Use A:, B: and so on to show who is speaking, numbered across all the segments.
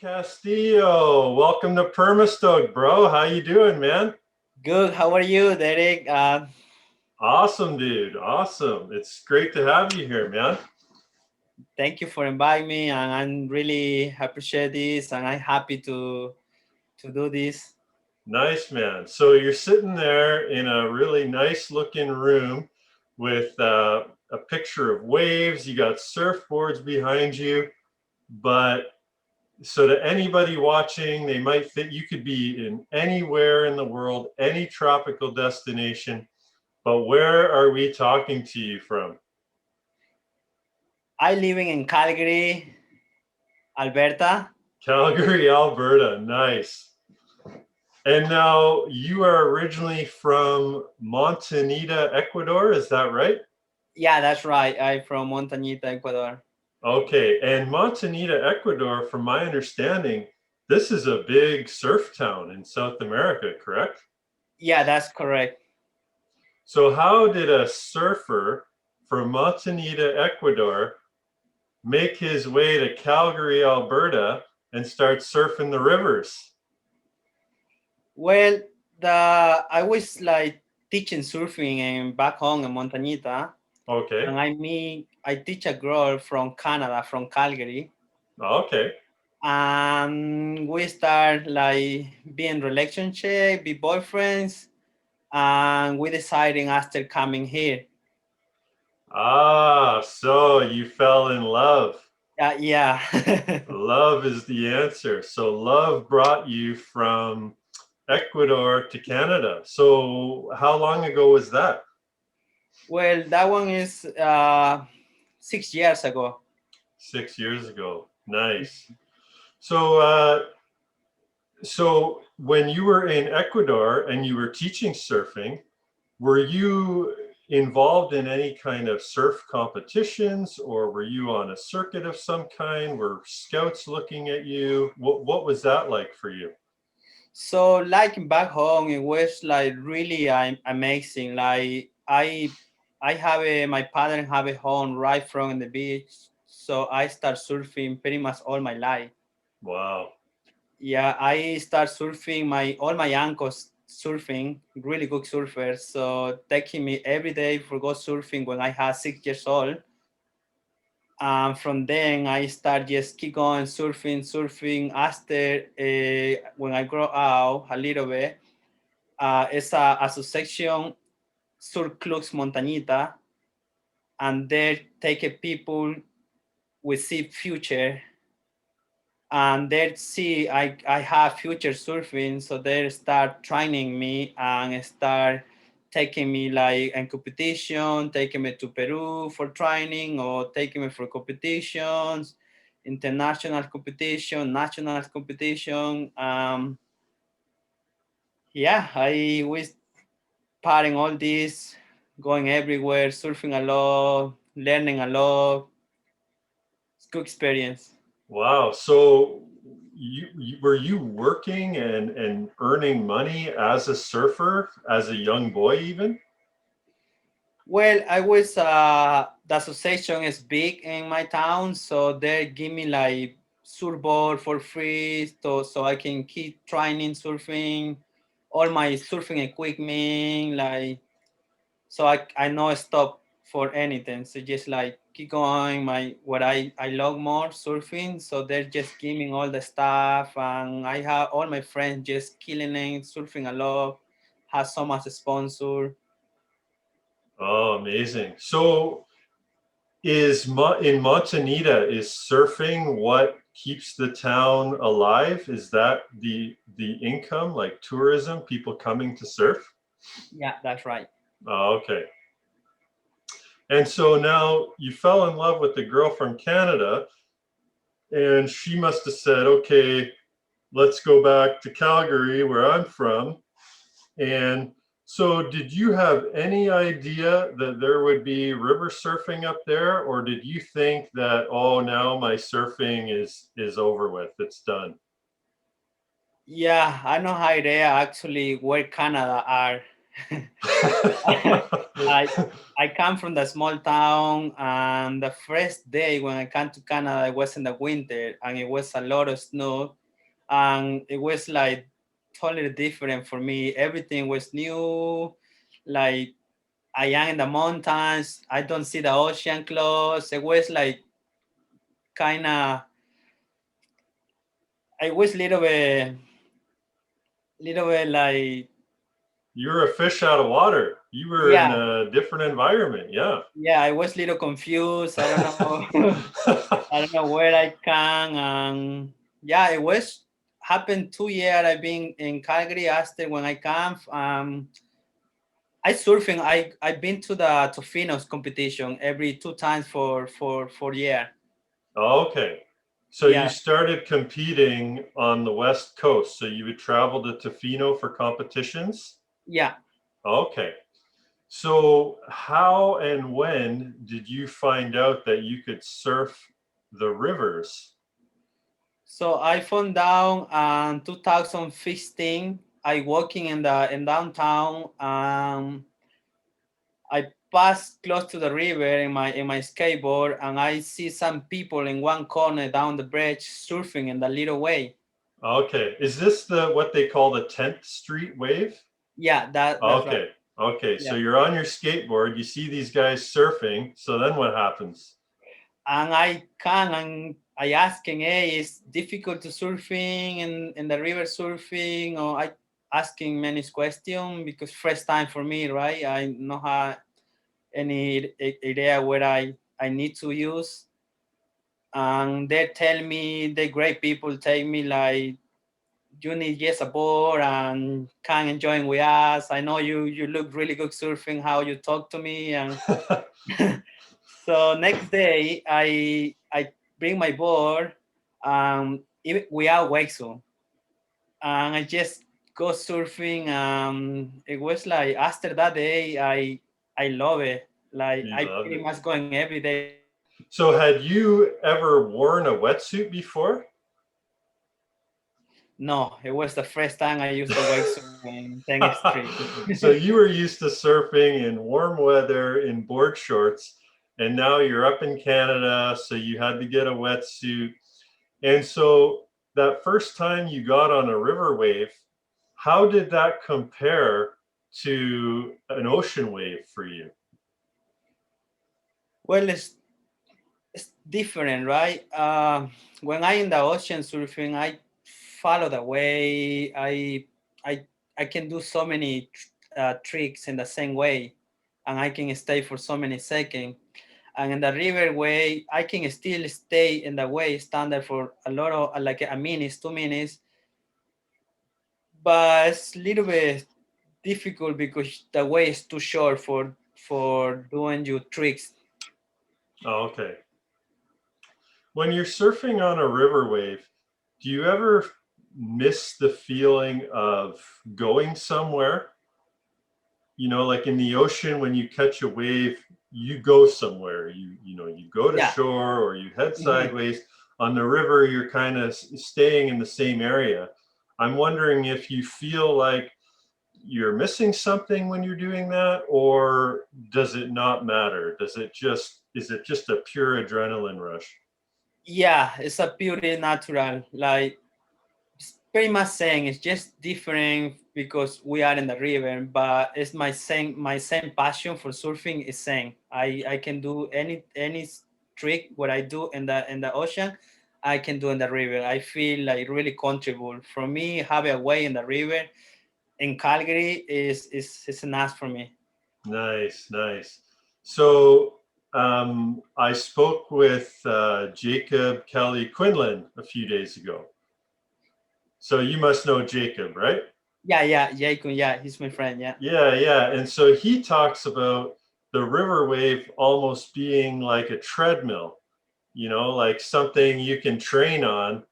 A: Castillo, welcome to Permastoked, bro. How you doing, man?
B: Good. How are you, Derek?
A: Awesome, dude. Awesome. It's great to have you here, man.
B: Thank you for inviting me, and I'm really appreciate this, and I'm happy to do this.
A: Nice, man. So you're sitting there in a really nice looking room with a picture of waves. You got surfboards behind you, but so to anybody watching, they might think you could be in anywhere in the world, any tropical destination. But where are we talking to you from?
B: I living in Calgary, Alberta.
A: Calgary, Alberta. Nice. And now you are originally from Montanita, Ecuador. Is that right?
B: Yeah, that's right. I'm from Montañita, Ecuador.
A: Okay. And Montanita, Ecuador, from my understanding, this is a big surf town in South America, correct?
B: Yeah, that's correct.
A: So, how did a surfer from Montanita, Ecuador, make his way to Calgary, Alberta, and start surfing the rivers?
B: Well, I was like teaching surfing in back home in Montañita,
A: Okay.
B: and I teach a girl from Canada, from Calgary,
A: Okay.
B: and we start like being relationship, be boyfriends, and we deciding after coming here.
A: Ah, so you fell in love.
B: Yeah.
A: Love is the answer. So love brought you from Ecuador to Canada. So how long ago was that?
B: Well, that one is 6 years ago.
A: 6 years ago. Nice. So when you were in Ecuador and you were teaching surfing, were you involved in any kind of surf competitions, or were you on a circuit of some kind? Were scouts looking at you? What was that like for you?
B: So like back home, it was like really amazing. Like I have my parents have a home right from the beach, so I start surfing pretty much all my life.
A: Wow.
B: Yeah, I start surfing all my uncles surfing, really good surfers. So taking me every day for go surfing when I had 6 years old. From then I start just keep going surfing. After when I grow out a little bit, it's a association Sur Clubs Montañita, and they take a people with see future, and they see I have future surfing, so they start training me and start taking me like in competition, taking me to Peru for training or taking me for competitions, international competition, national competition. Yeah, I was parting all this, going everywhere, surfing a lot, learning a lot. It's good experience.
A: Wow. So you were you working and earning money as a surfer as a young boy even?
B: Well, I was the association is big in my town, so they give me like surfboard for free, so I can keep training surfing, all my surfing equipment, like so I no stop for anything. So just like keep going my what I love more surfing. So they're just giving all the stuff, and I have all my friends just killing it, surfing a lot, has so much sponsor.
A: Oh, amazing. So in Montanita, is surfing what keeps the town alive? Is that the income, like tourism, people coming to surf?
B: Yeah, that's right.
A: Oh, okay. And so now you fell in love with the girl from Canada, and she must have said, okay, let's go back to Calgary, where I'm from. And so, did you have any idea that there would be river surfing up there, or did you think that, oh, now my surfing is over with, it's done?
B: Yeah, I know how they are actually where Canada are. I I come from the small town, and the first day when I came to Canada, it was in the winter, and it was a lot of snow, and it was like totally different for me. Everything was new. Like, I am in the mountains. I don't see the ocean close. It was like kind of. I was little bit like,
A: You were a fish out of water. You were in
B: yeah,
A: a different environment. Yeah.
B: yeah. I was little confused. I don't know. I don't know where I can. And yeah, it was happened 2 years. I've been in Calgary after when I come. I surfing. I've been to the Tofinos competition every 2 times for year.
A: Okay. So you
B: Yeah,
A: started competing on the West Coast. So you would travel to Tofino for competitions?
B: yeah.
A: Okay. So how and when did you find out that you could surf the rivers?
B: So I found out in 2015. I walking in downtown. I passed close to the river in my skateboard, and I see some people in one corner down the bridge surfing in the little wave.
A: Okay. Is this the what they call the 10th Street wave?
B: Yeah, that's right.
A: Okay. Okay. So
B: Yeah,
A: you're on your skateboard, you see these guys surfing. So then what happens?
B: and I asking, hey, it's difficult to surfing in the river surfing, or I asking many questions because first time for me, right? I not have any idea where I need to use, and they tell me the great people tell me like, you need just a board and can enjoy with us. I know you look really good surfing. How you talk to me, and so next day I bring my board. We are Wexo, and I just go surfing. It was like after that day I love it. Like,
A: You
B: I
A: loved
B: pretty
A: it.
B: much going every day.
A: So had you ever worn a wetsuit before?
B: No, it was the first time I used the Wexo in 10th Street.
A: So you were used to surfing in warm weather in board shorts, and now you're up in Canada, so you had to get a wetsuit. And so that first time you got on a river wave, how did that compare to an ocean wave for you?
B: Well, it's different, right? When I in the ocean surfing, I follow the way. I I can do so many tricks in the same way, and I can stay for so many seconds. And in the river way, I can still stay in the way standard for a lot of like a minute, 2 minutes, but it's a little bit difficult because the way is too short for doing your tricks.
A: Oh, okay. When you're surfing on a river wave, do you ever miss the feeling of going somewhere? You know, like in the ocean, when you catch a wave, you go somewhere. You go to
B: Yeah.
A: shore or you head
B: Mhm.
A: sideways. On the river, you're kind of staying in the same area. I'm wondering if you feel like you're missing something when you're doing that, or does it not matter? Is it just a pure adrenaline rush?
B: Yeah, it's a purely natural. Like, it's pretty much saying it's just different because we are in the river, but it's my same passion for surfing is same. I can do any trick what I do in the ocean, I can do in the river. I feel like really comfortable. For me, have a way in the river in Calgary is enough for me.
A: Nice, nice. So I spoke with Jacob Kelly Quinlan a few days ago. So you must know Jacob, right?
B: Yeah, yeah, Jacob, yeah, he's my friend, yeah.
A: Yeah, yeah. And so he talks about the river wave almost being like a treadmill, like something you can train on.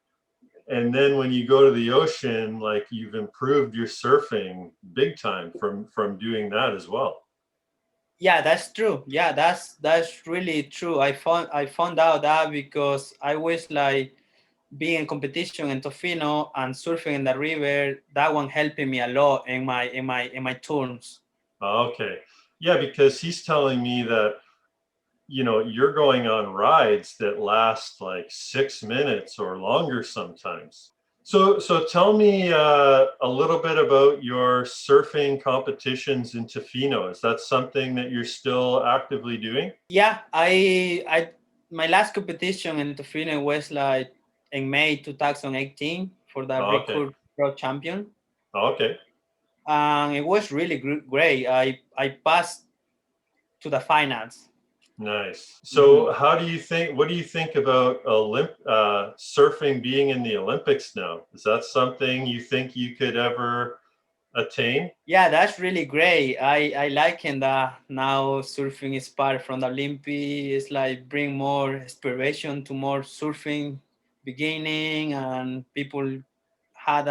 A: And then when you go to the ocean, like you've improved your surfing big time from doing that as well.
B: Yeah, that's true. Yeah, that's really true. I found out that because I was like being in competition in Tofino and surfing in the river. That one helping me a lot in my turns.
A: Okay. Yeah, because he's telling me that, you're going on rides that last like 6 minutes or longer sometimes. So tell me a little bit about your surfing competitions in Tofino. Is that something that you're still actively doing?
B: Yeah, I my last competition in Tofino was like in May 2018 for the
A: Okay.
B: Recruit Pro Champion,
A: Okay.
B: and it was really great. I passed to the finals.
A: Nice.
B: Mhm.
A: So what do you think about surfing being in the Olympics now? Is that something you think you could ever attain?
B: Yeah, that's really great. I like it that now surfing is part from the Olympics. It's like bring more inspiration to more surfing beginning, and people had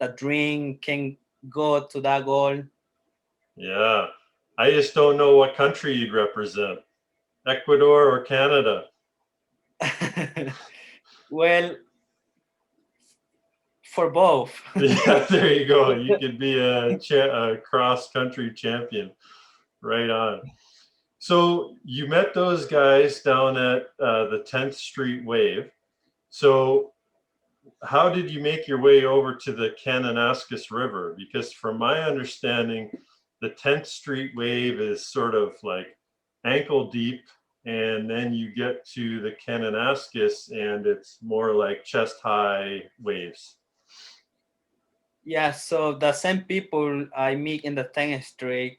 B: the dream can go to that goal.
A: Yeah. I just don't know what country you'd represent. Ecuador or Canada?
B: Well, for both.
A: Yeah, there you go. You could be a cross-country champion. Right on. So you met those guys down at the 10th Street Wave. So how did you make your way over to the Kananaskis River? Because from my understanding, the 10th Street Wave is sort of like ankle deep, and then you get to the Kananaskis and it's more like chest high waves.
B: Yeah, so the same people I meet in the 10th Street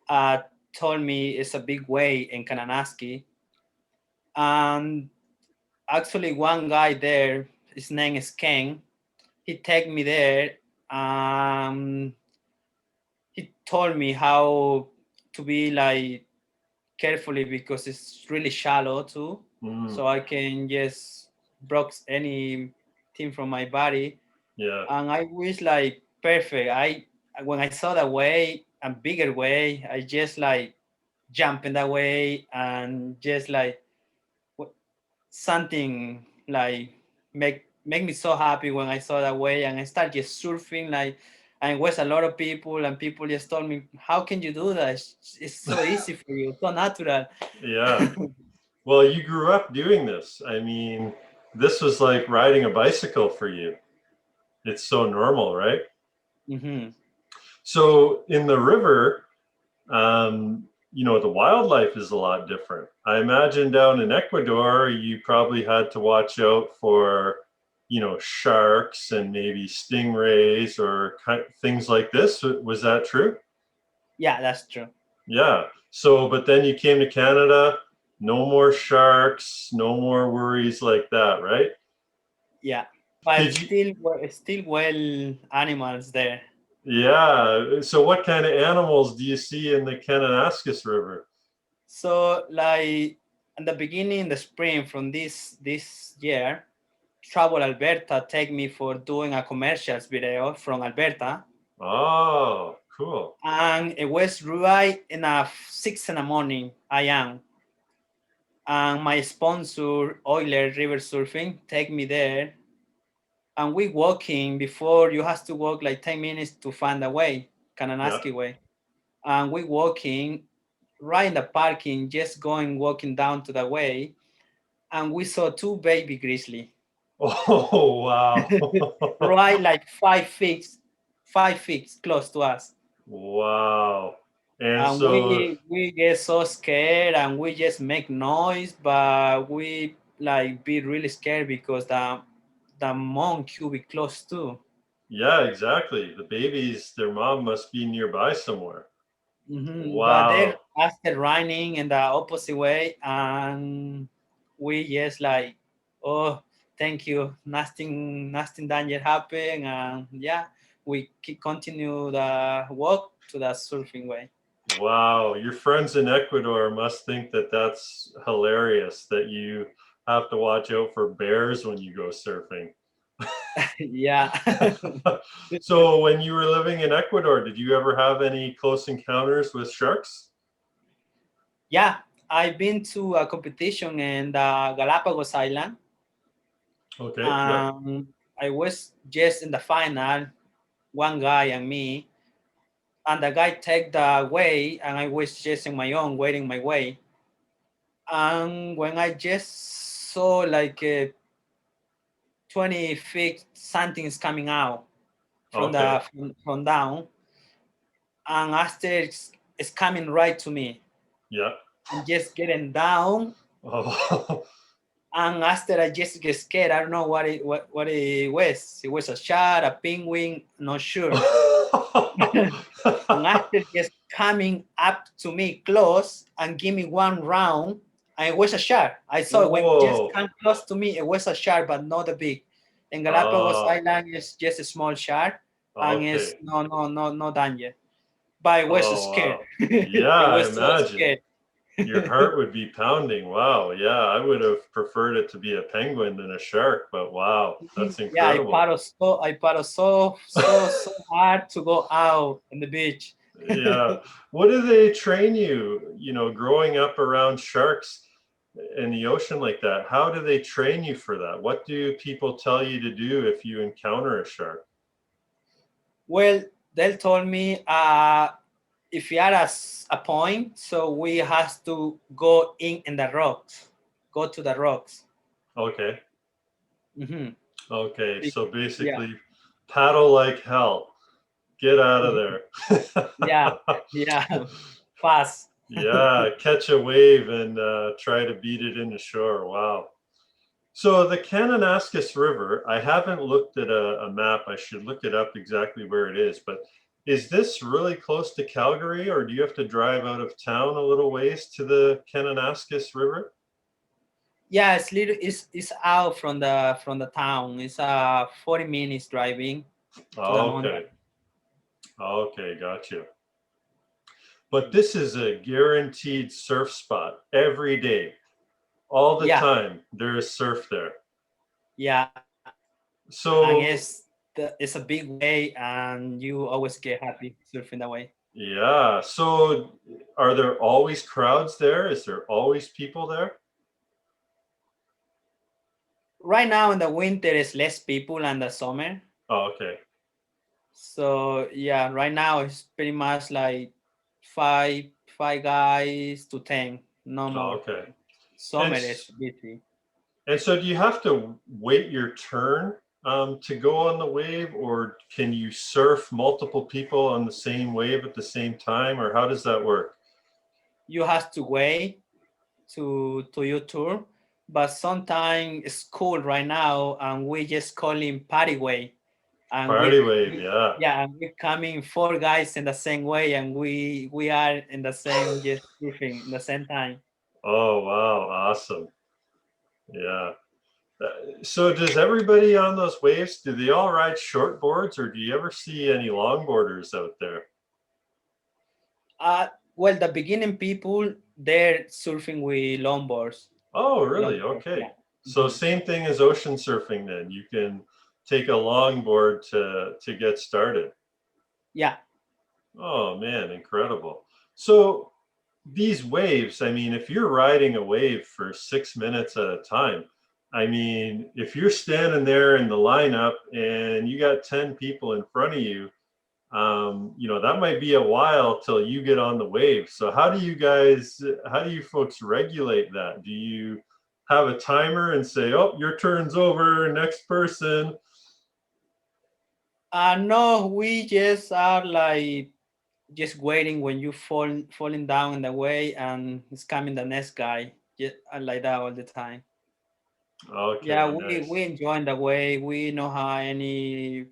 B: uh, told me it's a big way in Kananaski. And actually, one guy there, his name is Ken, he take me there. Um, he told me how to be like carefully because it's really shallow too.
A: Mm,
B: So I can just broke anything from my body.
A: yeah.
B: And I wish like perfect. I when I saw the way, a bigger way, I just like jump in that way and just like something like make me so happy when I saw that way, and I started just surfing like, and it was a lot of people, and people just told me, how can you do that? It's so easy for you, so natural.
A: Yeah. Well, you grew up doing this. I mean, this was like riding a bicycle for you. It's so normal, right?
B: Hmm.
A: So in the river, the wildlife is a lot different. I imagine down in Ecuador, you probably had to watch out for, sharks and maybe stingrays or things like this. Was that true?
B: Yeah, that's true.
A: Yeah. So, but then you came to Canada, no more sharks, no more worries like that, right?
B: Yeah, but
A: Did you?
B: still well animals there.
A: Yeah. So, what kind of animals do you see in the Kananaskis River?
B: So like in the beginning, the spring from this year, Travel Alberta take me for doing a commercials video from Alberta,
A: Oh, cool.
B: and it was right in 6 in the morning. I am, and my sponsor Euler River Surfing take me there, and we walking before you have to walk like 10 minutes to find a way,
A: Yeah.
B: Kananaski way, and we walking right in the parking, just going walking down to the way, and we saw two baby grizzly.
A: Oh, wow.
B: Right like 5 feet, 5 feet close to us.
A: Wow. And
B: And
A: so,
B: we get so scared and we just make noise, but we like be really scared because the monk will be close too.
A: yeah, exactly. The babies, their mom must be nearby somewhere.
B: But they
A: Wow.
B: started running in the opposite way, and we just like, oh, thank you, nothing danger happened, and yeah, we continue the walk to the surfing way.
A: Wow. Your friends in Ecuador must think that that's hilarious that you have to watch out for bears when you go surfing.
B: Yeah.
A: So, when you were living in Ecuador, did you ever have any close encounters with sharks?
B: Yeah, I've been to a competition in the Galapagos Island.
A: Okay. Yep.
B: I was just in the final, one guy and me. and the guy take the way, and I was just in my own waiting my way. And when I just saw like 20 feet, something is coming out from
A: Okay.
B: from down, and after it's coming right to me.
A: Yeah.
B: I'm just getting down,
A: Oh.
B: and after I just get scared. I don't know what it was. It was a shark, a penguin, not sure. And after just coming up to me close and give me one round, and it was a shark. I saw it when it just
A: Whoa.
B: come close to me, it was a shark, but not a big. In Galapagos
A: Oh,
B: Island, it's just a small shark, and it's
A: okay.
B: no danger. But it was
A: Oh,
B: scared.
A: wow. Yeah,
B: It
A: I
B: was so
A: imagine.
B: scared.
A: Your heart would be pounding. Wow. Yeah, I would have preferred it to be a penguin than a shark, but wow, that's
B: Yeah,
A: incredible.
B: I paddled so hard to go out in the beach.
A: Yeah. What do they train you, growing up around sharks in the ocean like that? How do they train you for that? What do people tell you to do if you encounter a shark?
B: Well, they told me if we are at a point, so we have to go in the rocks, go to the rocks.
A: Okay.
B: Hmm.
A: Okay. So
B: Yeah,
A: basically, paddle like hell. Get out of
B: mhm,
A: there.
B: yeah, yeah, fast.
A: Yeah, catch a wave and try to beat it into shore. Wow. So the Kananaskis River, I haven't looked at a map. I should look it up exactly where it is. But is this really close to Calgary, or do you have to drive out of town a little ways to the Kananaskis River?
B: Yeah, it's out from the town. It's 40 minutes driving to the mountain.
A: Okay. Okay, got you. But this is a guaranteed surf spot every day, all the
B: Yeah,
A: time. There is surf there.
B: yeah, and
A: So
B: it's a big way, and you always get happy surfing that way.
A: yeah. So are there always crowds there? Is there always people there?
B: Right now in the winter, it's less people, and the summer.
A: Oh, okay.
B: So yeah, right now it's pretty much like five guys to 10, no
A: Oh,
B: more.
A: okay. And
B: Summer is busy.
A: and so do you have to wait your turn to go on the wave, or can you surf multiple people on the same wave at the same time, or how does that work?
B: You have to wait to your tour, but sometimes it's cool right now, and we just call him party way, and
A: Party wave, yeah.
B: yeah, and we're coming four guys in the same way, and we are in the same just surfing in the same time.
A: Oh, wow, awesome. Yeah. So does everybody on those waves, do they all ride short boards, or do you ever see any longboarders out there?
B: Uh, well, the beginning people they're surfing with longboards.
A: Oh, really?
B: Longboard,
A: Okay.
B: yeah.
A: So
B: Mhm.
A: same thing as ocean surfing then. You can take a longboard to get started.
B: Yeah.
A: Oh man, incredible. So these waves, I mean, if you're riding a wave for 6 minutes at a time, I mean, if you're standing there in the lineup and you got 10 people in front of you, that might be a while till you get on the wave. So how do you folks regulate that? Do you have a timer and say, oh, your turn's over, next person?
B: No, we just are like just waiting when you falling down in the way, and it's coming the next guy. Just like that all the time. Yeah,
A: Okay,
B: we
A: nice.
B: enjoy the way. We know how any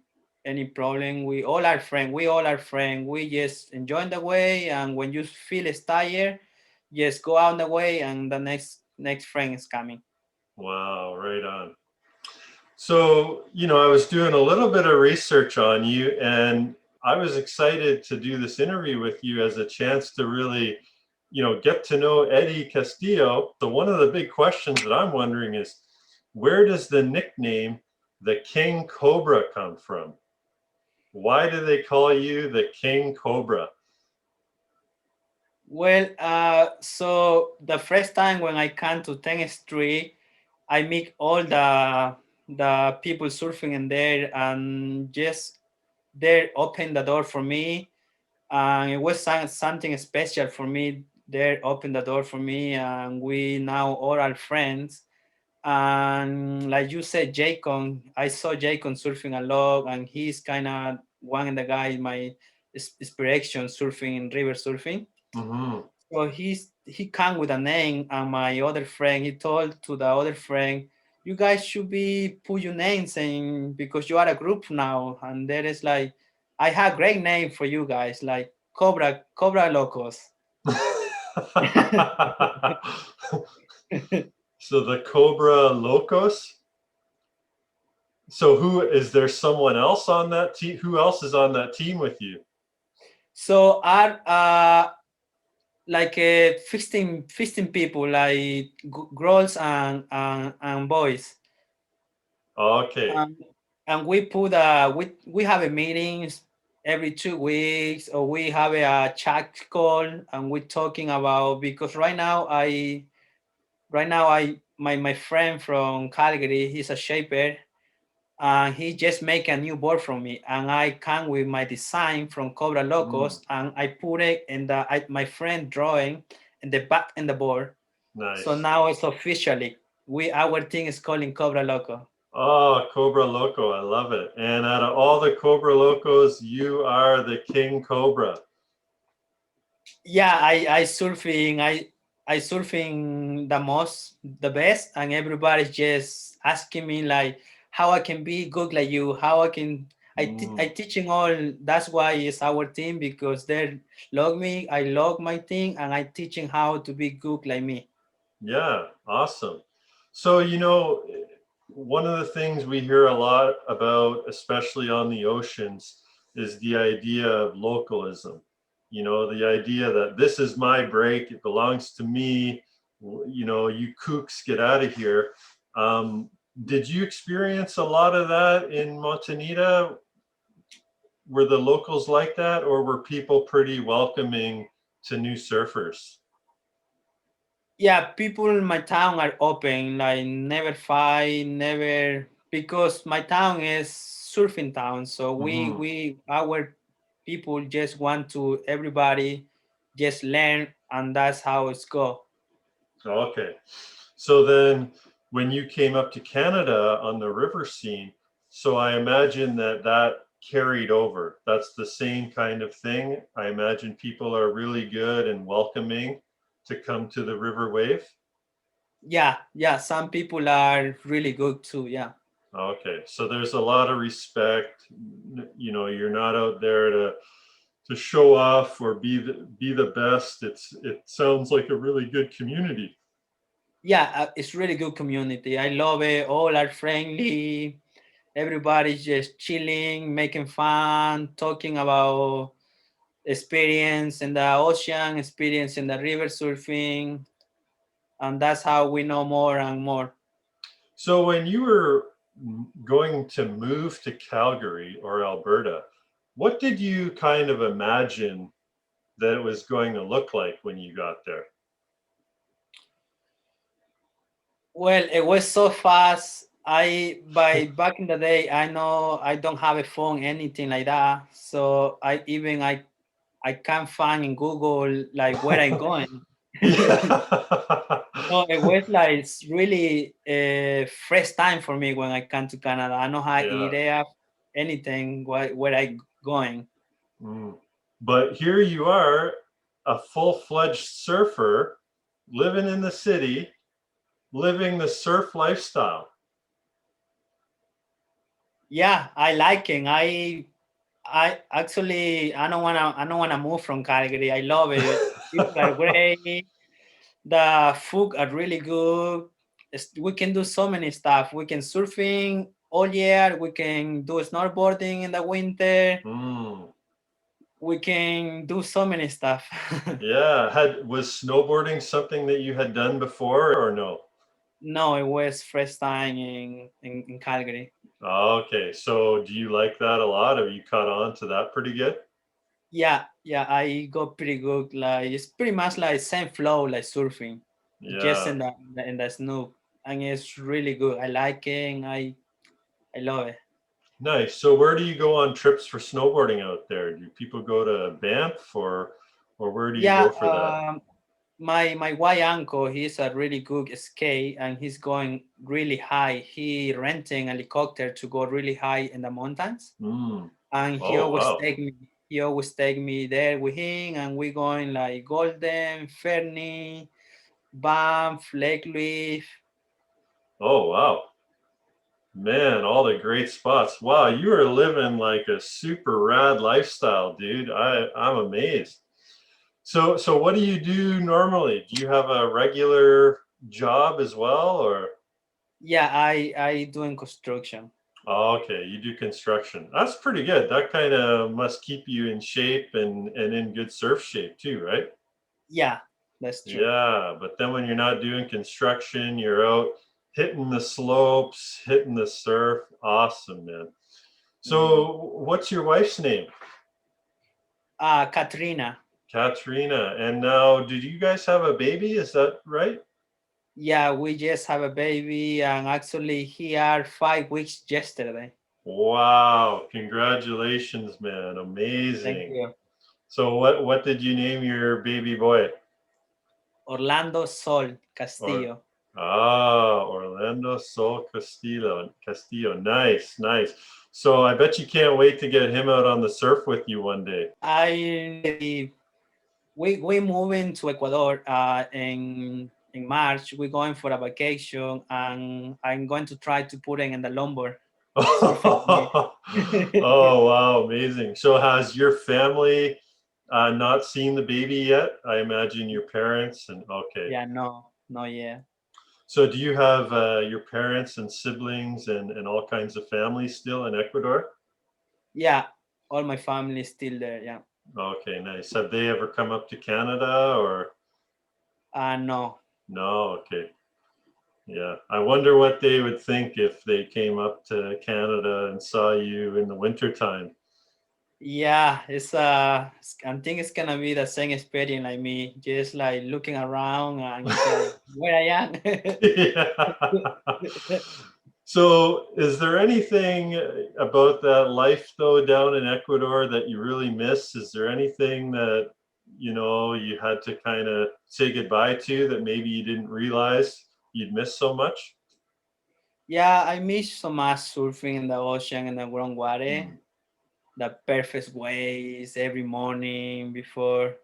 B: problem. We all are friends. We all are friends. We just enjoy the way, and when you feel it's tired, just go out the way, and the next friend is coming.
A: Wow, right on. So, I was doing a little bit of research on you, and I was excited to do this interview with you as a chance to really, get to know Eddie Castillo. So, one of the big questions that I'm wondering is, where does the nickname the King Cobra come from? Why do they call you the King Cobra?
B: Well, so the first time when I came to 10th Street, I meet all the people surfing in there, and just they open the door for me, and it was something special for me. They opened the door for me, and we now all are friends. And like you said, Jacob, I saw Jacob surfing a lot, and he's kind of one of the guys my inspiration surfing in river surfing.
A: Mm-hmm.
B: So he come with a name, and my other friend he told to the other friend, "You guys should be put your names in because you are a group now." And there is like, I have great name for you guys, like Cobra Locos.
A: So the Cobra Locos. So who is there? Someone else on that team? Who else is on that team with you?
B: So are like 15 people, like girls and boys.
A: Okay.
B: And we put we have a meetings every 2 weeks, or we have a chat call, and we're talking about, because right now I my friend from Calgary, he's a shaper, and he just make a new board from me, and I come with my design from Cobra
A: Mm,
B: Locos, and I put it in my friend drawing in the back in the board. So
A: nice.
B: now it's officially our thing is calling Cobra Loco.
A: Oh, Cobra Loco. I love it. And out of all the Cobra Locos, you are the King Cobra.
B: Yeah, I surfing the best, and everybody's just asking me like how I can be good like you, how I can I
A: Mm,
B: teaching all. That's why it's our team, because they log me, I log my thing, and I teaching how to be good like me.
A: yeah, awesome. So, one of the things we hear a lot about, especially on the oceans, is the idea of localism. The idea that this is my break, it belongs to me. You kooks, get out of here. Um, did you experience a lot of that in Montanita? Were the locals like that, or were people pretty welcoming to new surfers?
B: Yeah, people in my town are open, like never fight, never, because my town is surfing town. So
A: Hmm.
B: our people just want to everybody just learn, and that's how it's go.
A: Okay. So then when you came up to Canada on the river scene, so I imagine that carried over. That's the same kind of thing. I imagine people are really good and welcoming to come to the river wave.
B: Yeah, some people are really good too. Yeah.
A: Okay. So there's a lot of respect. You're not out there to show off or be the best. It sounds like a really good community.
B: Yeah, it's really good community. I love it. All are friendly. Everybody's just chilling, making fun, talking about experience in the ocean, experience in the river surfing, and that's how we know more and more.
A: So when you were going to move to Calgary or Alberta, what did you kind of imagine that it was going to look like when you got there?
B: Well, it was so fast. I by back in the day, I know I don't have a phone, anything like that. So I can't find in Google like where I'm going.
A: Yeah.
B: No, it was like it's really a fresh time for me when I come to Canada. I don't have
A: Yeah.
B: idea anything where I going.
A: Mm. But here you are, a full-fledged surfer, living in the city, living the surf lifestyle.
B: Yeah, I like it. I actually I don't wanna move from Calgary. I love it. People are great. The food are really good. We can do so many stuff. We can surfing all year. We can do snowboarding in the winter.
A: Mm.
B: We can do so many stuff.
A: Yeah. Was snowboarding something that you had done before or no?
B: No, it was first time in Calgary.
A: Okay, so do you like that a lot? Have you caught on to that pretty good?
B: Yeah, I got pretty good. Like it's pretty much like same flow like surfing, just
A: Yeah.
B: in the snow, and it's really good. I like it. I love it.
A: Nice. So where do you go on trips for snowboarding out there? Do people go to Banff or where do you
B: Yeah,
A: go for that?
B: my white uncle, he's a really good skate and he's going really high. He renting a helicopter to go really high in the mountains,
A: Mm.
B: and
A: Oh, wow.
B: he always take me there with him, and we going like Golden, Fernie, Banff, Lake Louise.
A: Oh, wow. Man, all the great spots. Wow, you are living like a super rad lifestyle, dude. I'm amazed. So what do you do normally? Do you have a regular job as well or
B: Yeah, I doing construction.
A: oh, okay, you do construction. That's pretty good. That kind of must keep you in shape and in good surf shape too, right?
B: Yeah, that's true.
A: Yeah, but then when you're not doing construction, you're out hitting the slopes, hitting the surf. Awesome, man.
B: Mm.
A: So, what's your wife's name?
B: Katrina.
A: Katrina. And now, did you guys have a baby? Is that right?
B: Yeah, we just have a baby, and actually he are 5 weeks yesterday.
A: Wow, congratulations, man.
B: Thank
A: Amazing.
B: you.
A: So what did you name your baby boy?
B: Orlando Sol
A: Or
B: Castillo.
A: Orlando Sol Castillo. Castillo. Nice, nice. So I bet you can't wait to get him out on the surf with you one day.
B: We moving to Ecuador in March. We're going for a vacation, and I'm going to try to put him in the longboard surfing with me.
A: Oh, wow, amazing. So has your family not seen the baby yet? I imagine your parents and okay.
B: Yeah, no, no, yeah,
A: So do you have your parents and siblings and all kinds of families still in Ecuador?
B: yeah. All my family is still there. Yeah,
A: Okay, nice. Have they ever come up to Canada or
B: no.
A: no? Okay. Yeah. I wonder what they would think if they came up to Canada and saw you in the wintertime.
B: Yeah, I think it's gonna be the same experience like me, just like looking around and it's like where I am.
A: Yeah. So, is there anything about that life though down in Ecuador that you really miss? Is there anything that you had to kind of say goodbye to that maybe you didn't realize you'd miss so much?
B: Yeah, I miss so much surfing in the ocean and the warm water,
A: Mm.
B: the perfect waves every morning before.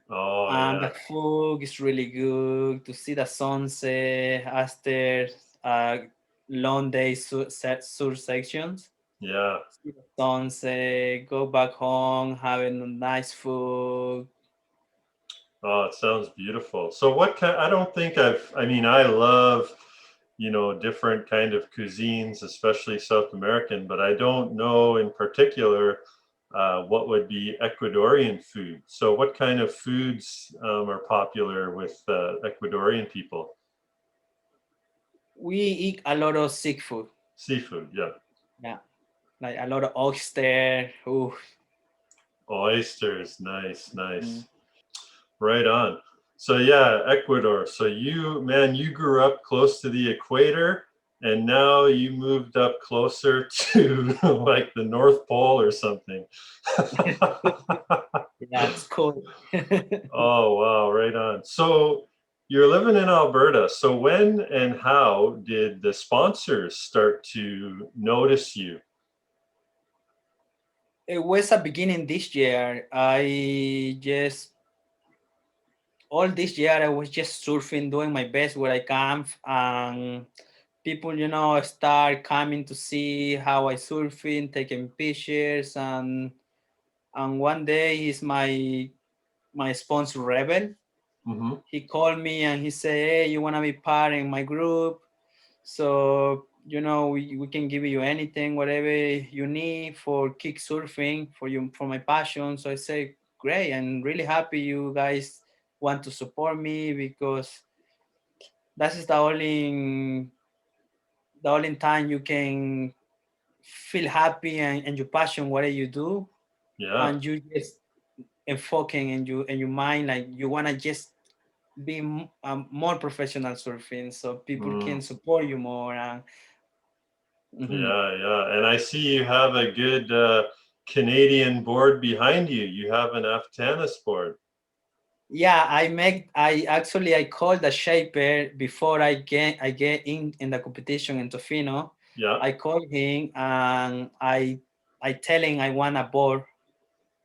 A: Oh
B: And the
A: yeah,
B: food is really good to see the sunset after a long day sur sections.
A: yeah.
B: See the sunset, go back home, having nice food.
A: Oh, it sounds beautiful. So what kind, I don't think I mean, I love, different kind of cuisines, especially South American, but I don't know in particular what would be Ecuadorian food. So what kind of foods are popular with Ecuadorian people?
B: We eat a lot of seafood.
A: Seafood, yeah.
B: Yeah, like a lot of oyster. Ooh.
A: Oysters, nice,
B: Mm.
A: nice. Right on. So yeah, Ecuador. So you grew up close to the equator and now you moved up closer to like the North Pole or something.
B: Yeah, it's cool.
A: Oh, wow, right on. So you're living in Alberta. So when and how did the sponsors start to notice you?
B: It was a beginning this year. I just all this year I was just surfing, doing my best where I can, and people, start coming to see how I surfing, taking pictures, and one day he's my sponsor Rebel.
A: Hmm.
B: He called me and he said, "Hey, you wanna be part in my group? So we can give you anything, whatever you need for kick surfing for my passion." So I say, great, I'm really happy you guys want to support me because that is the only time you can feel happy and your passion whatever you do,
A: Yeah.
B: and you just enfoking in your mind like you wanna just be more professional surfing so people
A: Mm.
B: can support you more. And
A: Yeah. And I see you have a good Canadian board behind you. You have an Aftanis board.
B: Yeah, I called the shaper before I get in the competition in Tofino.
A: Yeah.
B: I called him and I tell him I want a board,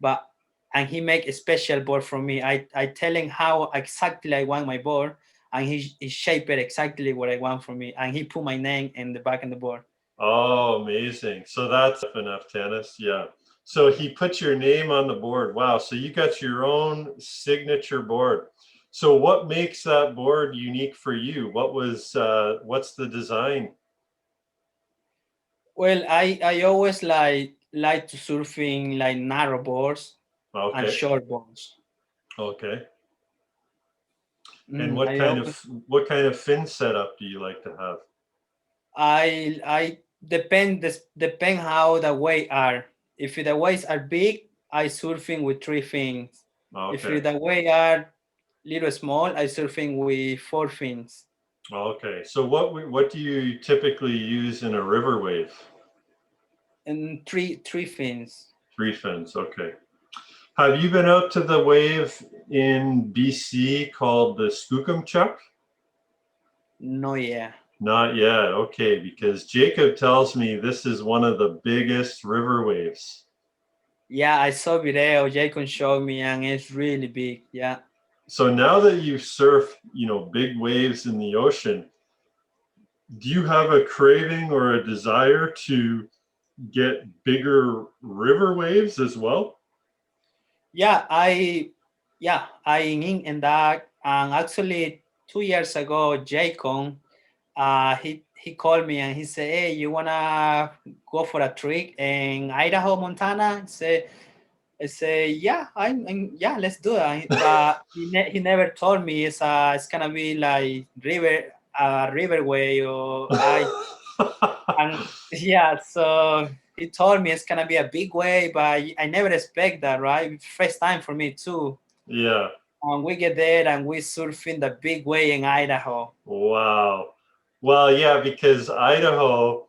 B: but and he make a special board for me. I tell him how exactly I want my board, and he shaped it exactly what I want for me, and he put my name in the back of the board.
A: Oh, amazing. So that's an Aftanis. Yeah. So he put your name on the board. Wow. So you got your own signature board. So what makes that board unique for you? What's the design?
B: Well, I always like to surfing like narrow boards and
A: Okay.
B: short boards.
A: Okay. And what
B: I
A: kind
B: always
A: of what kind of fin setup do you like to have?
B: I depend how the waves are. If the waves are big, I surfing with 3 fins. If
A: Okay.
B: the waves are little small, I surfing with 4 fins.
A: Okay. So what do you typically use in a river wave?
B: And three fins.
A: 3 fins. Okay. Have you been out to the wave in BC called the Skookumchuck?
B: No, yeah.
A: Not yet. Okay, because Jacob tells me this is one of the biggest river waves.
B: Yeah, I saw video. Jacob showed me, and it's really big. Yeah.
A: So now that you surf, big waves in the ocean, do you have a craving or a desire to get bigger river waves as well?
B: Yeah, I in that, and actually 2 years ago, Jacob, he called me and he said, "Hey, you wanna go for a trip in Idaho, Montana?" I say, "Yeah, yeah, let's do it." But he never told me it's gonna be like riverway or I and yeah. So he told me it's gonna be a big way, but I never expect that, right? First time for me too.
A: Yeah.
B: And we get there and we surfing the big way in Idaho.
A: Wow. Well, yeah, because Idaho,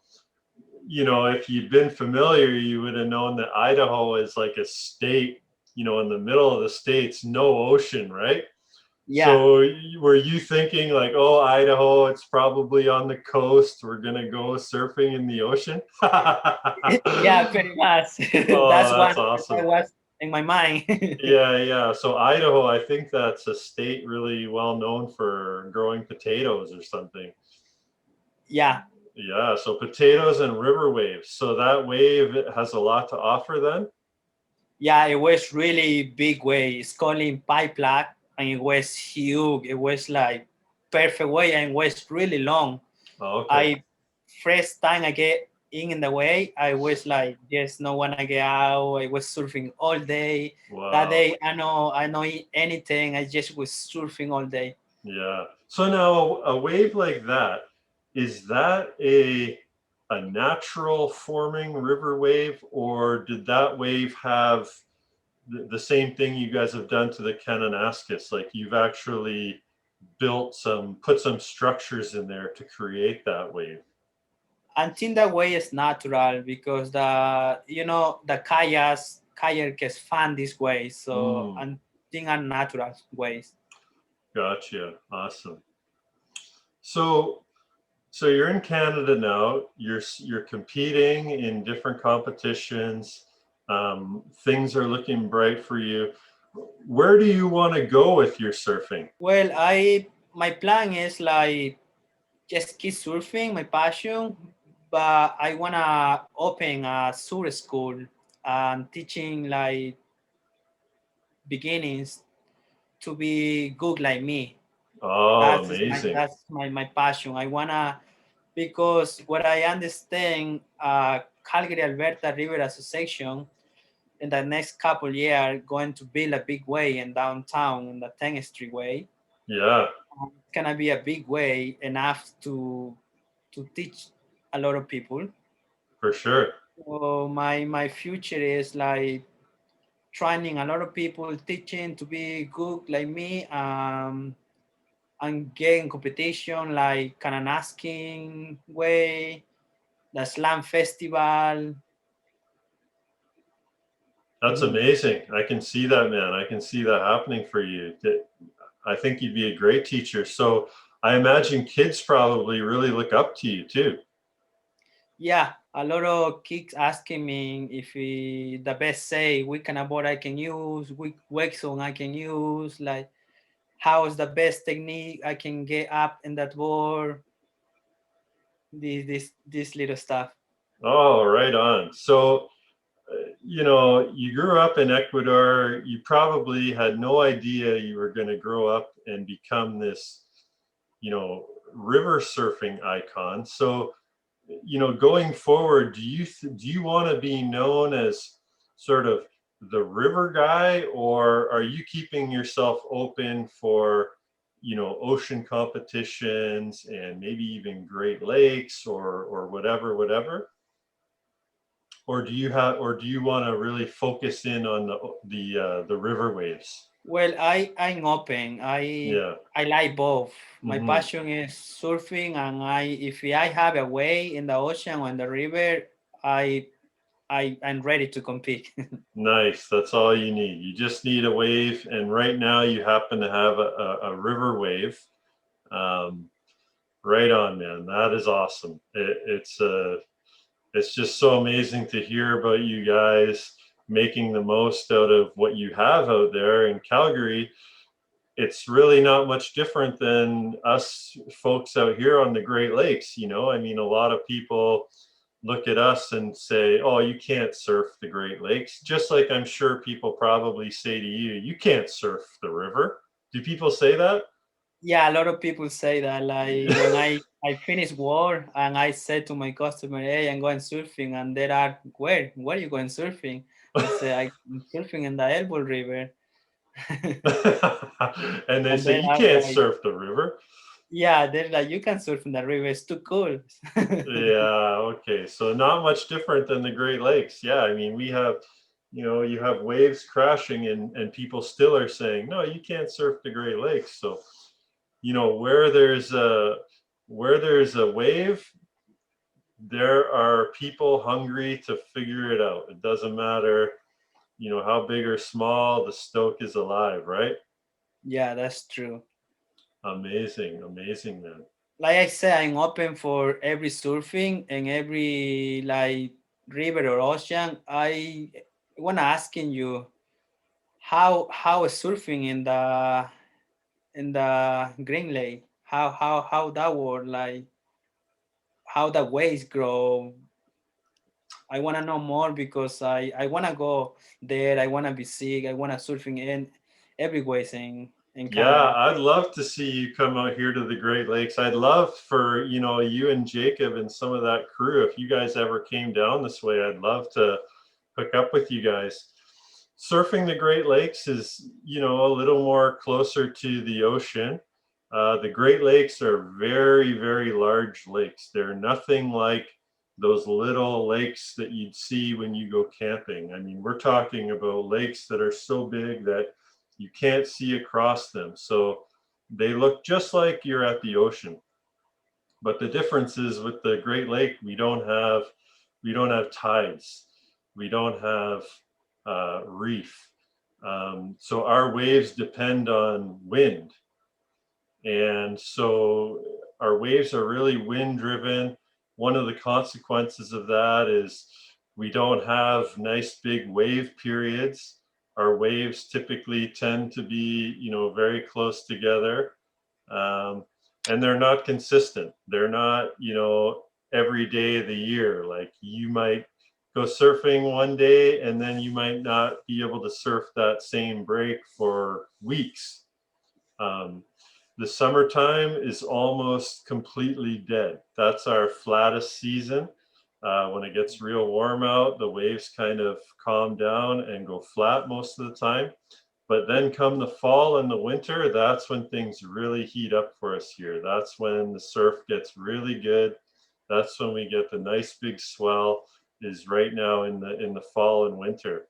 A: if you'd been familiar, you would have known that Idaho is like a state, in the middle of the states, no ocean, right?
B: Yeah,
A: So were you thinking like, oh, Idaho, it's probably on the coast. We're gonna go surfing in the ocean?
B: yeah, pretty much. That's
A: Oh,
B: what
A: that's awesome.
B: was in my mind.
A: Yeah. So Idaho, I think that's a state really well known for growing potatoes or something.
B: Yeah,
A: Yeah, so potatoes and river waves. So that wave has a lot to offer then?
B: yeah, it was really big way. It's called in pipe lag, and it was huge. It was like perfect way and was really long.
A: Oh, okay.
B: I first time I get in the way, I was like, just no wanna get out. I was surfing all day. That
A: Wow.
B: day, I know anything. I just was surfing all day.
A: Yeah. So now a wave like that, is that a natural forming river wave, or did that wave have the same thing you guys have done to the Kananaskis? Like you've actually put some structures in there to create that wave.
B: I think that way is natural because the kayakers found this way. So
A: Mm,
B: I think are natural ways.
A: gotcha. Awesome. So So you're in Canada now. You're competing in different competitions. Things are looking bright for you. Where do you want to go with your surfing?
B: Well, my plan is like just keep surfing, my passion, but I wanna open a surf school and teaching like beginnings to be good like me.
A: Oh,
B: That's
A: amazing.
B: my passion. I wanna because what I understand, Calgary Alberta River Association in the next couple years going to build a big way in downtown in the 10th Street way.
A: Yeah,
B: It's gonna be a big way enough to teach a lot of people.
A: for sure.
B: So my future is like training a lot of people, teaching to be good like me, and getting competition like Kananasking way, the slam festival.
A: That's amazing. I can see that, man. I can see that happening for you. I think you'd be a great teacher. So I imagine kids probably really look up to you too.
B: Yeah, a lot of kids asking me if the best say we can board I can use, which wexon I can use, like how is the best technique I can get up in that board. This little stuff.
A: Oh, right on. So, you know, you grew up in Ecuador. You probably had no idea you were going to grow up and become this, you know, river surfing icon. So, you know, going forward, do you want to be known as sort of the river guy, or are you keeping yourself open for, you know, ocean competitions and maybe even Great Lakes or whatever? Or do you want to really focus in on the river waves?
B: Well, I'm open.
A: Yeah.
B: I like both. My
A: Hmm.
B: passion is surfing, and if I have a way in the ocean or in the river, I'm ready to compete.
A: Nice. That's all you need. You just need a wave, and right now you happen to have a river wave. Um, right on, man. That is awesome. It's just so amazing to hear about you guys making the most out of what you have out there in Calgary. It's really not much different than us folks out here on the Great Lakes. You know, I mean, a lot of people look at us and say, oh, you can't surf the Great Lakes. Just like I'm sure people probably say to you, you can't surf the river. Do people say that?
B: Yeah, a lot of people say that. Like when I finish work and I say to my customer, "Hey, I'm going surfing," and they are, Where are you going surfing?" I say, "I'm surfing in the Elbow River,"
A: And they
B: and
A: say,
B: they
A: you
B: are
A: can't
B: like,
A: surf the river.
B: "Yeah, they're like, you can surf in the river. It's too cool."
A: Yeah, okay. So not much different than the Great Lakes. Yeah, I mean, we have, you know, you have waves crashing and people still are saying, no, you can't surf the Great Lakes. So, you know, where there's a wave, there are people hungry to figure it out. It doesn't matter, you know, how big or small, the stoke is alive, right?
B: Yeah, that's true.
A: Amazing, amazing, man.
B: Like I said, I'm open for every surfing and every like river or ocean. I wanna asking you how is surfing in the Green Lake? How that work, like how the waves grow? I wanna know more because I wanna go there. I wanna be sick. I wanna surfing in every ways in
A: Yeah,
B: Canada.
A: I'd love to see you come out here to the Great Lakes. I'd love for, you know, you and Jacob and some of that crew, if you guys ever came down this way, I'd love to hook up with you guys. Surfing the Great Lakes is, you know, a little more closer to the ocean. The Great Lakes are very, very large lakes. They're nothing like those little lakes that you'd see when you go camping. I mean, we're talking about lakes that are so big that you can't see across them. So they look just like you're at the ocean. But the difference is with the Great Lake, we don't have tides, we don't have reef. So our waves depend on wind, and so our waves are really wind driven. One of the consequences of that is we don't have nice big wave periods. Our waves typically tend to be, you know, very close together. Um, and they're not consistent. They're not, you know, every day of the year. Like you might go surfing one day and then you might not be able to surf that same break for weeks. Um, the summertime is almost completely dead. That's our flattest season. When it gets real warm out, the waves kind of calm down and go flat most of the time. But then come the fall and the winter, that's when things really heat up for us here. That's when the surf gets really good. That's when we get the nice big swell, is right now in the fall and winter.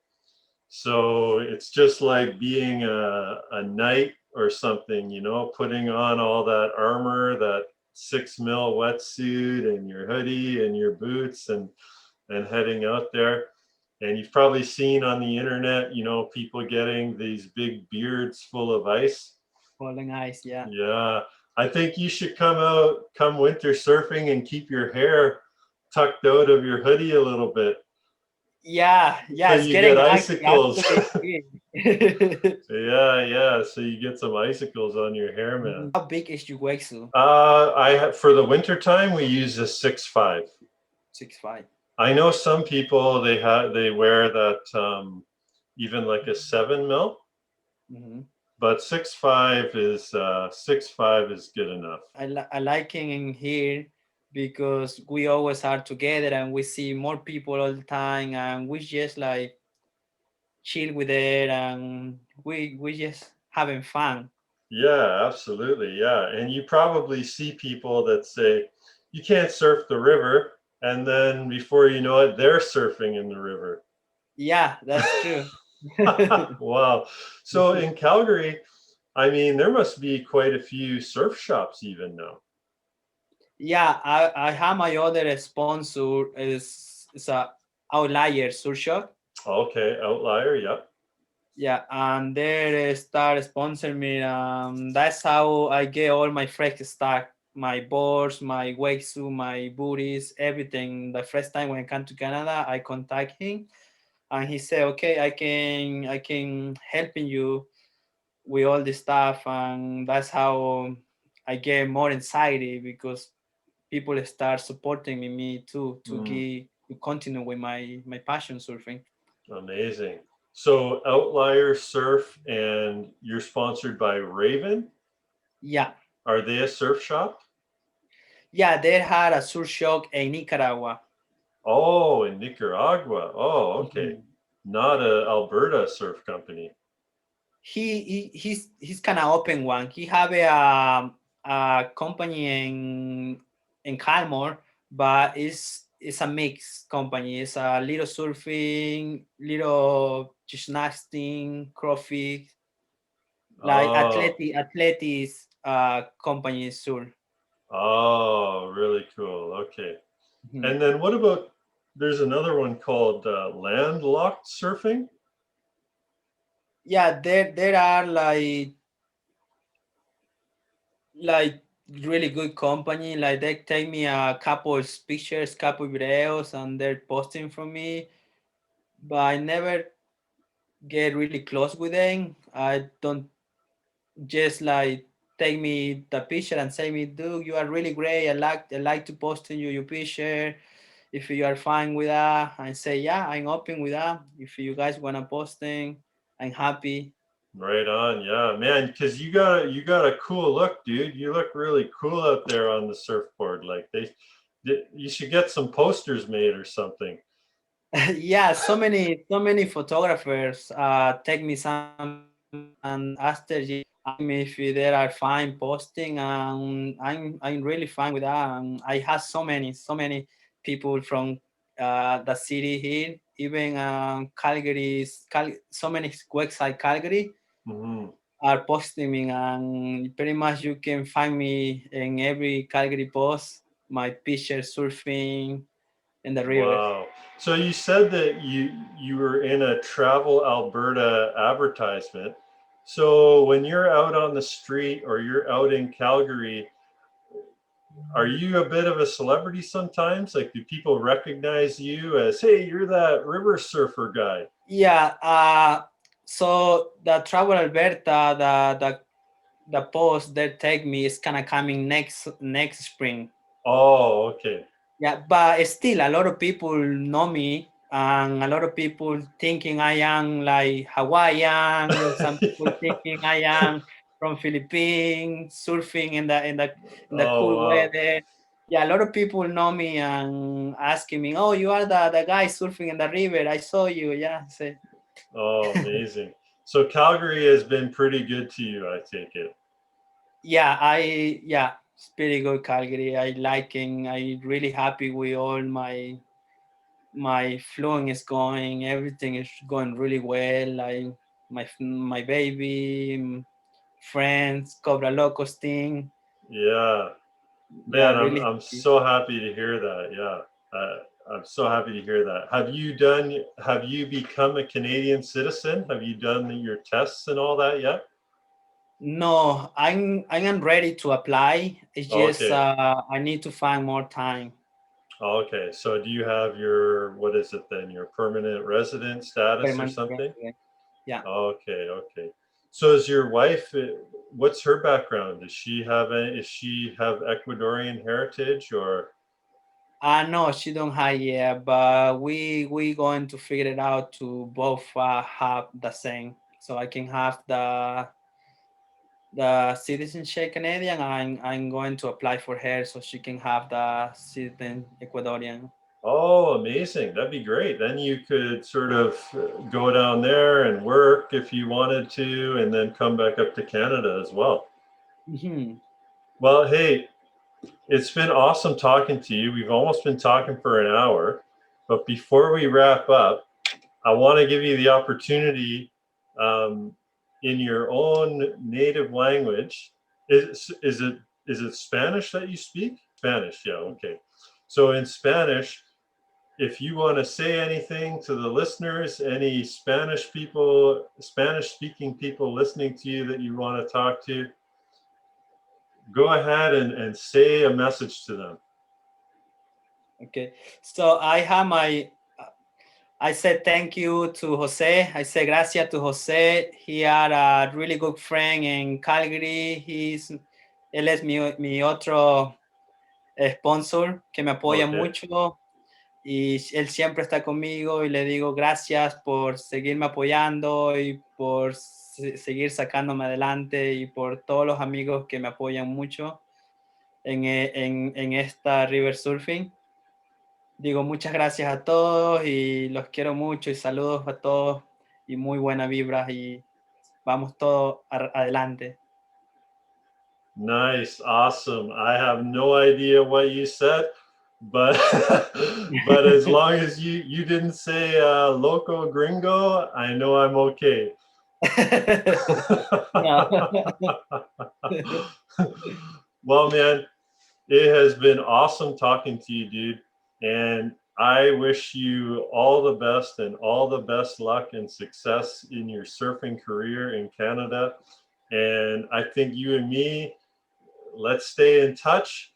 A: So it's just like being a knight or something, you know, putting on all that armor, that 6 mil wetsuit and your hoodie and your boots and heading out there. And you've probably seen on the internet, you know, people getting these big beards full of ice.
B: Falling ice, yeah.
A: Yeah. I think you should come winter surfing and keep your hair tucked out of your hoodie a little bit.
B: Yeah,
A: So
B: it's
A: you get
B: getting icy
A: icicles.
B: actually.
A: Yeah. So you get some icicles on your hair, man.
B: How big is your wetsuit?
A: For the winter time, we use a 6'5".
B: 6'5".
A: I know some people they wear that even like a 7 mil, but 6'5" is good enough.
B: I like it in here because we always are together and we see more people all the time and we just like chill with it and we just having fun.
A: Yeah, absolutely. Yeah. And you probably see people that say, you can't surf the river. And then before you know it, they're surfing in the river.
B: Yeah, that's true.
A: Wow. So in Calgary, I mean, there must be quite a few surf shops even now.
B: Yeah, I have my other sponsor is a Outlier Surf Shop.
A: Okay, Outlier, yep.
B: Yeah, and they start sponsoring me. That's how I get all my fresh stock, my boards, my wetsuit, my booties, everything. The first time when I come to Canada, I contact him, and he said, "Okay, I can helping you with all this stuff," and that's how I get more anxiety because people start supporting me to continue with my passion surfing.
A: Amazing. So Outlier Surf, and you're sponsored by Raven.
B: Yeah.
A: Are they a surf shop?
B: Yeah, they had a surf shop in Nicaragua.
A: Oh, in Nicaragua. Oh, okay.
B: Mhm.
A: Not a Alberta surf company.
B: He's kind of open one. He have a company in Calmore, but it's a mixed company. It's a little surfing, little gymnastic, crawfish, like
A: Oh,
B: athletics company surf.
A: oh, really cool. Okay.
B: Mhm.
A: And then what about, there's another one called landlocked surfing?
B: Yeah, there are like really good company. Like they take me a couple of pictures, couple of videos, and they're posting for me. But I never get really close with them. I don't just like take me the picture and say me, dude, you are really great. I like to post in you your picture. If you are fine with that, I say, yeah, I'm open with that. If you guys wanna posting, I'm happy.
A: Right on. Yeah, man, because you got a cool look, dude. You look really cool out there on the surfboard. Like you should get some posters made or something.
B: Yeah, so many photographers take me some pictures and after ask me if they are fine posting and I'm really fine with that. And I have so many people from the city here, even so many website Calgary
A: Hmm.
B: are posting me, and pretty much you can find me in every Calgary post my picture surfing in the river.
A: Wow. So you said that you were in a Travel Alberta advertisement. So when you're out on the street or you're out in Calgary, are you a bit of a celebrity sometimes? Like, do people recognize you as, hey, you're that river surfer guy?
B: Yeah, so the Travel Alberta, the post that take me is kind of coming next spring.
A: Oh, okay.
B: Yeah, but still a lot of people know me, and a lot of people thinking I am like Hawaiian. Some people thinking I am from Philippines, surfing in the
A: Oh,
B: cool
A: wow.
B: weather. Yeah, a lot of people know me and asking me, "Oh, you are the guy surfing in the river. I saw you." Yeah, say.
A: Oh, amazing. So Calgary has been pretty good to you, I take it.
B: Yeah, it's pretty good Calgary. I liking. I really happy with all my flowing is going. Everything is going really well. Like my baby, friends, Cobra Locos thing.
A: Yeah. Man,
B: really
A: I'm
B: happy.
A: so happy to hear that. Yeah, I'm so happy to hear that. Have you become a Canadian citizen? Have you done your tests and all that yet?
B: No, I am ready to apply. It's just
A: Okay.
B: I need to find more time.
A: Okay. So do you have your, what is it then? Your permanent resident status or
B: Permanent
A: something?
B: resident. Yeah.
A: Okay. Okay. So is your wife, what's her background? Does she have Ecuadorian heritage or?
B: No, she don't have yet, but we going to figure it out to both have the same, so I can have the citizenship Canadian. I'm going to apply for her so she can have the citizen Ecuadorian.
A: Oh, amazing. That'd be great. Then you could sort of go down there and work if you wanted to, and then come back up to Canada as well.
B: Hmm.
A: Well, hey, it's been awesome talking to you. We've almost been talking for an hour, but before we wrap up, I want to give you the opportunity um, in your own native language. Is it Spanish that you speak? Spanish, yeah, okay. So in Spanish, if you want to say anything to the listeners, any Spanish people, Spanish speaking people listening to you that you want to talk to, go ahead and say a message to them.
B: Okay, so I said thank you to Jose. I say gracias to Jose. He had a really good friend in Calgary. Él es mi otro sponsor que me apoya
A: Okay.
B: mucho y él siempre está conmigo y le digo gracias por seguirme apoyando y por seguir sacándome adelante y por todos los amigos que me apoyan mucho en esta river surfing. Digo muchas gracias a todos y los quiero mucho y saludos a todos y muy buena vibra y vamos todos adelante.
A: Nice, awesome. I have no idea what you said, but but as long as you didn't say loco gringo, I know I'm okay. Well, man, it has been awesome talking to you, dude. And I wish you all the best and all the best luck and success in your surfing career in Canada. And I think you and me, let's stay in touch.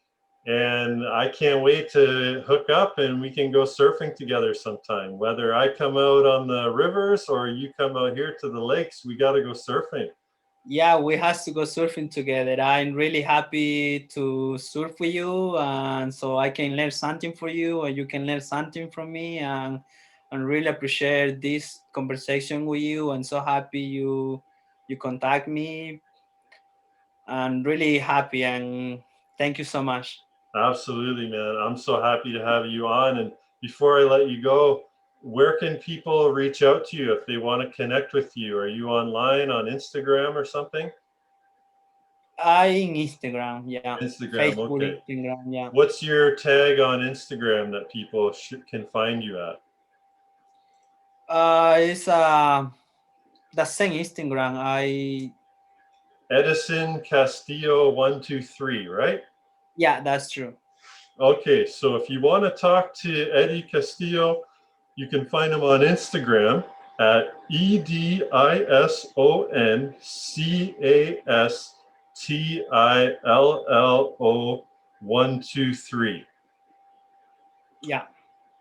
A: And I can't wait to hook up and we can go surfing together sometime. Whether I come out on the rivers or you come out here to the lakes, we got to go surfing.
B: Yeah, we have to go surfing together. I'm really happy to surf with you, and so I can learn something from you, or you can learn something from me, and really appreciate this conversation with you. And so happy you contact me, and really happy, and thank you so much.
A: Absolutely, man. I'm so happy to have you on. And before I let you go, where can people reach out to you if they want to connect with you? Are you online on Instagram or something?
B: I in Instagram, yeah,
A: Instagram,
B: Facebook,
A: okay.
B: Instagram, yeah.
A: What's your tag on Instagram that people can find you at?
B: It's the same Instagram.
A: Edison Castillo 123, right?
B: Yeah, that's true.
A: Okay, so if you want to talk to Eddie Castillo, you can find him on Instagram at EDISONCASTILLO123.
B: Yeah.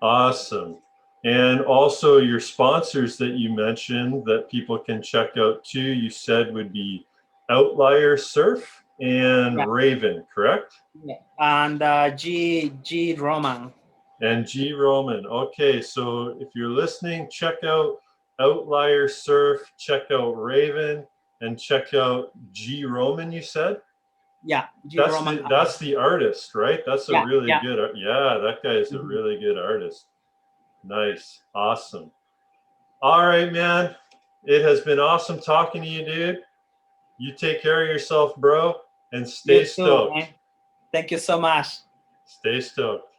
A: Awesome. And also your sponsors that you mentioned that people can check out too, you said would be Outlier Surf and
B: Yeah.
A: Raven, correct?
B: Yeah. And G Roman.
A: And G Roman. Okay, so if you're listening, check out Outlier Surf, check out Raven, and check out G Roman, you said?
B: Yeah, G Roman.
A: That's the artist, right? That's a
B: Yeah,
A: really
B: yeah.
A: good yeah, that guy is a
B: Mhm.
A: really good artist. Nice. Awesome. All right, man. It has been awesome talking to you, dude. You take care of yourself, bro, and stay
B: You too,
A: stoked.
B: man. Thank you so much.
A: Stay stoked.